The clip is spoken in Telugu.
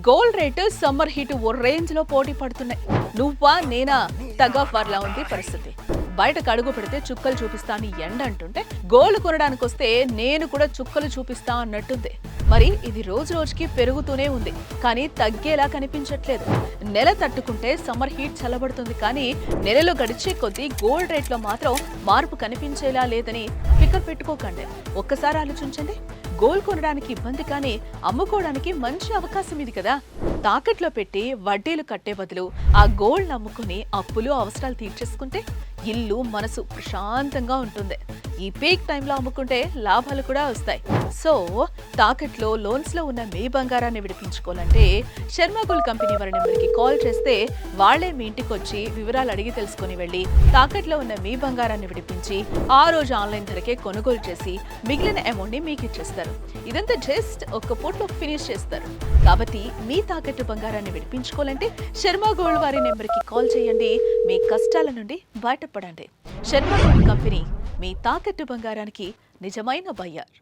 గోల్డ్ రేటు సమ్మర్ హీట్ ఓ రేంజ్ లో పోటీ పడుతున్నాయి. నువ్వా నేనా టగ్ ఆఫ్ వార్ లా ఉంది పరిస్థితి. బయటకు అడుగు పెడితే చుక్కలు చూపిస్తా అని ఎండ అంటుంటే గోల్డ్ కొనడానికి వస్తే నేను కూడా చుక్కలు చూపిస్తా అన్నట్టుంది. మరి ఇది రోజు రోజుకి పెరుగుతూనే ఉంది, కానీ తగ్గేలా కనిపించట్లేదు. నెల తట్టుకుంటే సమ్మర్ హీట్ చల్లబడుతుంది, కానీ నెలలు గడిచే కొద్దీ గోల్డ్ రేట్లో మాత్రం మార్పు కనిపించేలా లేదని ఫికర్ పెట్టుకోకండి. ఒక్కసారి ఆలోచించండి. గోల్డ్ కొనడానికి ఇబ్బంది, కానీ అమ్ముకోవడానికి మంచి అవకాశం ఇది కదా. తాకట్లో పెట్టి వడ్డీలు కట్టే బదులు ఆ గోల్డ్ అమ్ముకుని అప్పులు అవసరాలు తీర్చేసుకుంటే ఇల్లు మనసు ప్రశాంతంగా ఉంటుంది. ఈ పీక్ టైంలో అమ్ముకుంటే లాభాలు కూడా వస్తాయి. సో తాకట్లో లోన్స్ లో ఉన్న మీ బంగారాన్ని విడిపించుకోవాలంటే శర్మ గోల్డ్ కంపెనీ వారి నెంబర్కి కాల్ చేస్తే వాళ్లే మీ ఇంటికి వచ్చి వివరాలు అడిగి తెలుసుకుని వెళ్ళి తాకట్లో ఉన్న మీ బంగారాన్ని విడిపించి ఆ రోజు ఆన్లైన్ ధరకే కొనుగోలు చేసి మిగిలిన అమౌంట్ ని మీకు ఇచ్చేస్తారు. ఇదంతా జస్ట్ ఒక పూటలో ఫినిష్ చేస్తారు. కాబట్టి మీ తాకట్టు బంగారాన్ని విడిపించుకోవాలంటే శర్మ గోల్డ్ వారి నెంబర్కి కాల్ చేయండి. మీ కష్టాల నుండి బయటపడండి. శర్మ గోల్డ్ కంపెనీ మీ తాకట్టు బంగారానికి నిజమైన బయ్యర్.